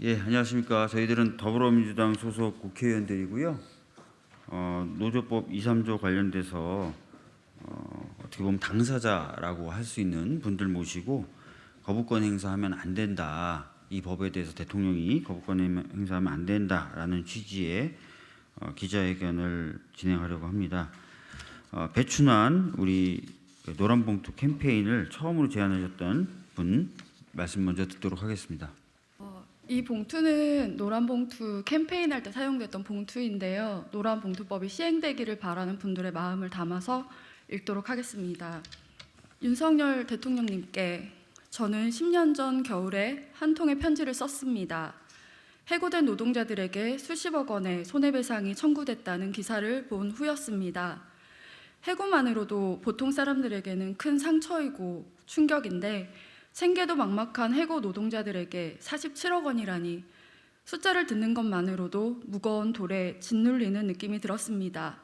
예, 안녕하십니까. 저희들은 더불어민주당 소속 국회의원들이고요. 노조법 2, 3조 관련돼서 어떻게 보면 당사자라고 할 수 있는 분들 모시고 거부권 행사하면 안 된다. 이 법에 대해서 대통령이 거부권 행사하면 안 된다라는 취지의 기자회견을 진행하려고 합니다. 배춘환 우리 노란봉투 캠페인을 처음으로 제안하셨던 분 말씀 먼저 듣도록 하겠습니다. 이 봉투는 노란봉투 캠페인할 때 사용됐던 봉투인데요. 노란봉투법이 시행되기를 바라는 분들의 마음을 담아서 읽도록 하겠습니다. 윤석열 대통령님께 저는 10년 전 겨울에 한 통의 편지를 썼습니다. 해고된 노동자들에게 수십억 원의 손해배상이 청구됐다는 기사를 본 후였습니다. 해고만으로도 보통 사람들에게는 큰 상처이고 충격인데 생계도 막막한 해고 노동자들에게 47억 원이라니 숫자를 듣는 것만으로도 무거운 돌에 짓눌리는 느낌이 들었습니다.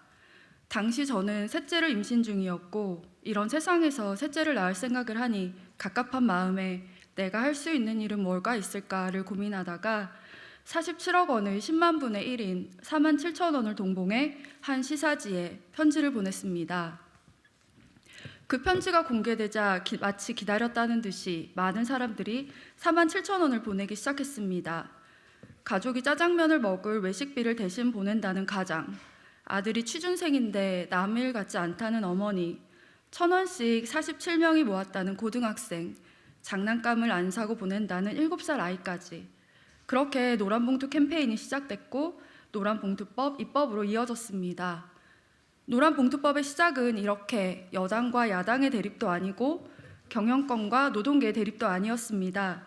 당시 저는 셋째를 임신 중이었고 이런 세상에서 셋째를 낳을 생각을 하니 갑갑한 마음에 내가 할 수 있는 일은 뭘까 있을까를 고민하다가 47억 원의 10만 분의 1인 4만 7천 원을 동봉해 한 시사지에 편지를 보냈습니다. 그 편지가 공개되자 마치 기다렸다는 듯이 많은 사람들이 4만 7천 원을 보내기 시작했습니다. 가족이 짜장면을 먹을 외식비를 대신 보낸다는 가장, 아들이 취준생인데 남의 일 같지 않다는 어머니, 1,000원씩 47명이 모았다는 고등학생, 장난감을 안 사고 보낸다는 7살 아이까지. 그렇게 노란봉투 캠페인이 시작됐고 노란봉투법 입법으로 이어졌습니다. 노란봉투법의 시작은 이렇게 여당과 야당의 대립도 아니고 경영권과 노동계의 대립도 아니었습니다.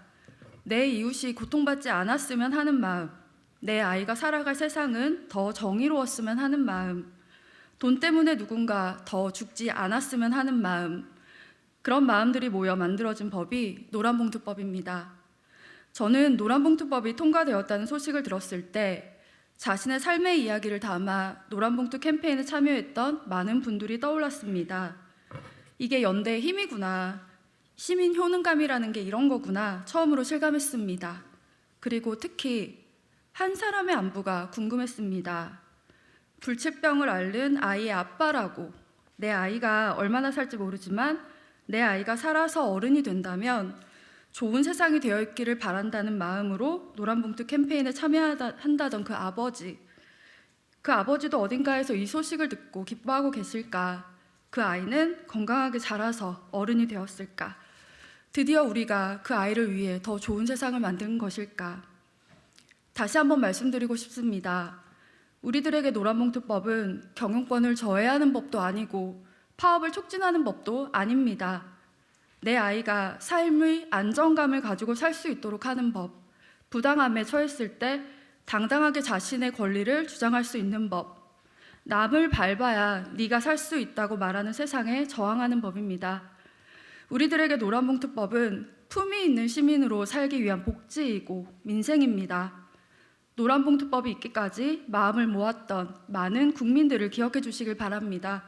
내 이웃이 고통받지 않았으면 하는 마음, 내 아이가 살아갈 세상은 더 정의로웠으면 하는 마음, 돈 때문에 누군가 더 죽지 않았으면 하는 마음, 그런 마음들이 모여 만들어진 법이 노란봉투법입니다. 저는 노란봉투법이 통과되었다는 소식을 들었을 때 자신의 삶의 이야기를 담아 노란봉투 캠페인에 참여했던 많은 분들이 떠올랐습니다. 이게 연대의 힘이구나. 시민 효능감이라는 게 이런 거구나. 처음으로 실감했습니다. 그리고 특히 한 사람의 안부가 궁금했습니다. 불치병을 앓는 아이의 아빠라고. 내 아이가 얼마나 살지 모르지만 내 아이가 살아서 어른이 된다면 좋은 세상이 되어 있기를 바란다는 마음으로 노란봉투 캠페인에 참여한다던 그 아버지도 어딘가에서 이 소식을 듣고 기뻐하고 계실까? 그 아이는 건강하게 자라서 어른이 되었을까? 드디어 우리가 그 아이를 위해 더 좋은 세상을 만든 것일까? 다시 한번 말씀드리고 싶습니다. 우리들에게 노란봉투법은 경영권을 저해하는 법도 아니고 파업을 촉진하는 법도 아닙니다. 내 아이가 삶의 안정감을 가지고 살 수 있도록 하는 법, 부당함에 처했을 때 당당하게 자신의 권리를 주장할 수 있는 법, 남을 밟아야 네가 살 수 있다고 말하는 세상에 저항하는 법입니다. 우리들에게 노란봉투법은 품위 있는 시민으로 살기 위한 복지이고 민생입니다. 노란봉투법이 있기까지 마음을 모았던 많은 국민들을 기억해 주시길 바랍니다.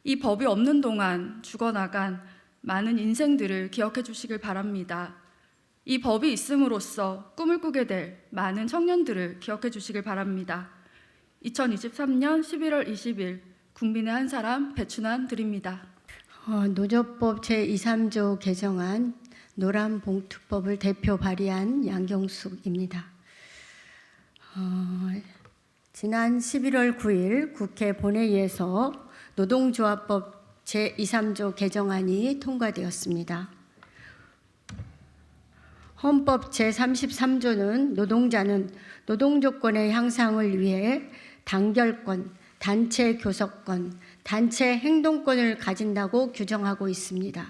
이 법이 없는 동안 죽어나간 많은 인생들을 기억해 주시길 바랍니다. 이 법이 있음으로써 꿈을 꾸게 될 많은 청년들을 기억해 주시길 바랍니다. 2023년 11월 20일 국민의 한 사람 배춘환 드립니다. 노조법 제2, 3조 개정안 노란봉투법을 대표 발의한 양경숙입니다. 지난 11월 9일 국회 본회의에서 노동조합법 제2, 3조 개정안이 통과되었습니다. 헌법 제33조는 노동자는 노동조건의 향상을 위해 단결권, 단체 교섭권, 단체 행동권을 가진다고 규정하고 있습니다.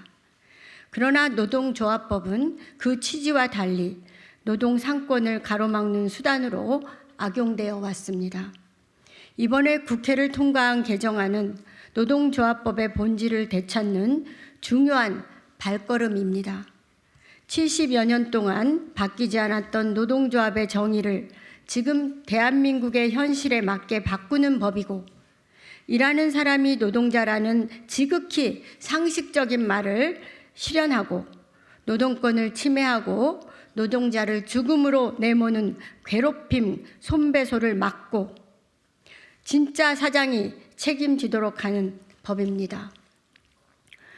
그러나 노동조합법은 그 취지와 달리 노동 상권을 가로막는 수단으로 악용되어 왔습니다. 이번에 국회를 통과한 개정안은 노동조합법의 본질을 되찾는 중요한 발걸음입니다. 70여 년 동안 바뀌지 않았던 노동조합의 정의를 지금 대한민국의 현실에 맞게 바꾸는 법이고, 일하는 사람이 노동자라는 지극히 상식적인 말을 실현하고 노동권을 침해하고 노동자를 죽음으로 내모는 괴롭힘, 손배소를 막고 진짜 사장이 책임지도록 하는 법입니다.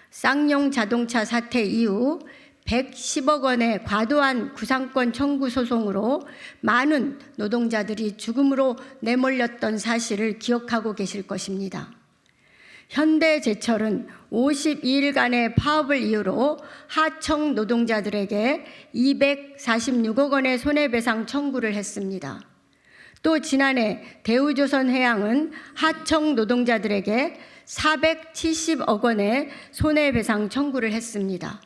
쌍용 자동차 사태 이후 110억 원의 과도한 구상권 청구 소송으로 많은 노동자들이 죽음으로 내몰렸던 사실을 기억하고 계실 것입니다. 현대제철은 52일간의 파업을 이유로 하청 노동자들에게 246억 원의 손해배상 청구를 했습니다. 또 지난해 대우조선해양은 하청 노동자들에게 470억 원의 손해배상 청구를 했습니다.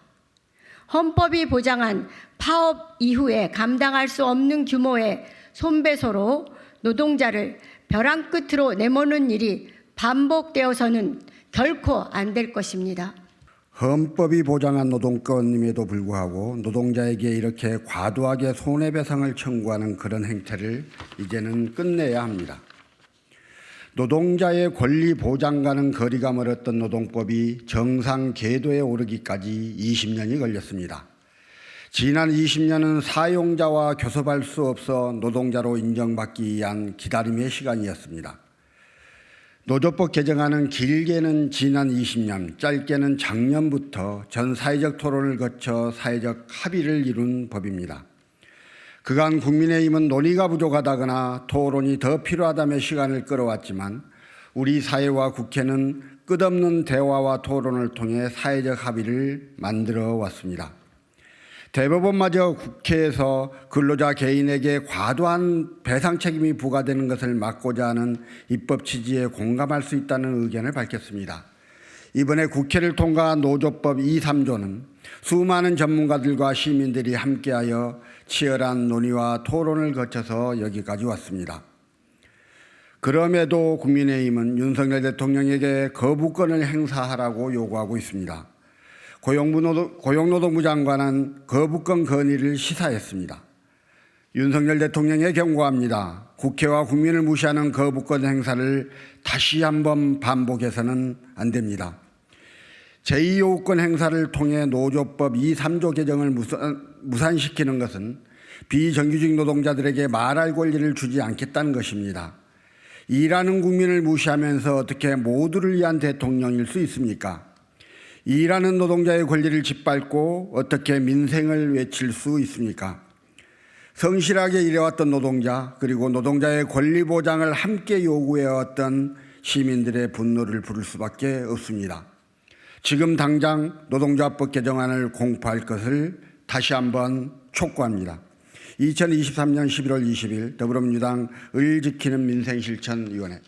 헌법이 보장한 파업 이후에 감당할 수 없는 규모의 손배소로 노동자를 벼랑 끝으로 내모는 일이 반복되어서는 결코 안 될 것입니다. 헌법이 보장한 노동권임에도 불구하고 노동자에게 이렇게 과도하게 손해배상을 청구하는 그런 행태를 이제는 끝내야 합니다. 노동자의 권리 보장과는 거리가 멀었던 노동법이 정상 궤도에 오르기까지 20년이 걸렸습니다. 지난 20년은 사용자와 교섭할 수 없어 노동자로 인정받기 위한 기다림의 시간이었습니다. 노조법 개정안은 길게는 지난 20년, 짧게는 작년부터 전 사회적 토론을 거쳐 사회적 합의를 이룬 법입니다. 그간 국민의힘은 논의가 부족하다거나 토론이 더 필요하다며 시간을 끌어왔지만 우리 사회와 국회는 끝없는 대화와 토론을 통해 사회적 합의를 만들어 왔습니다. 대법원마저 국회에서 근로자 개인에게 과도한 배상 책임이 부과되는 것을 막고자 하는 입법 취지에 공감할 수 있다는 의견을 밝혔습니다. 이번에 국회를 통과한 노조법 2, 3조는 수많은 전문가들과 시민들이 함께하여 치열한 논의와 토론을 거쳐서 여기까지 왔습니다. 그럼에도 국민의힘은 윤석열 대통령에게 거부권을 행사하라고 요구하고 있습니다. 고용노동부 장관은 거부권 건의를 시사했습니다. 윤석열 대통령에 경고합니다. 국회와 국민을 무시하는 거부권 행사를 다시 한번 반복해서는 안 됩니다. 제2요구권 행사를 통해 노조법 2, 3조 개정을 무산시키는 것은 비정규직 노동자들에게 말할 권리를 주지 않겠다는 것입니다. 일하는 국민을 무시하면서 어떻게 모두를 위한 대통령일 수 있습니까? 일하는 노동자의 권리를 짓밟고 어떻게 민생을 외칠 수 있습니까? 성실하게 일해왔던 노동자 그리고 노동자의 권리 보장을 함께 요구해왔던 시민들의 분노를 부를 수밖에 없습니다. 지금 당장 노동자법 개정안을 공포할 것을 다시 한번 촉구합니다. 2023년 11월 20일 더불어민주당 을 지키는 민생실천위원회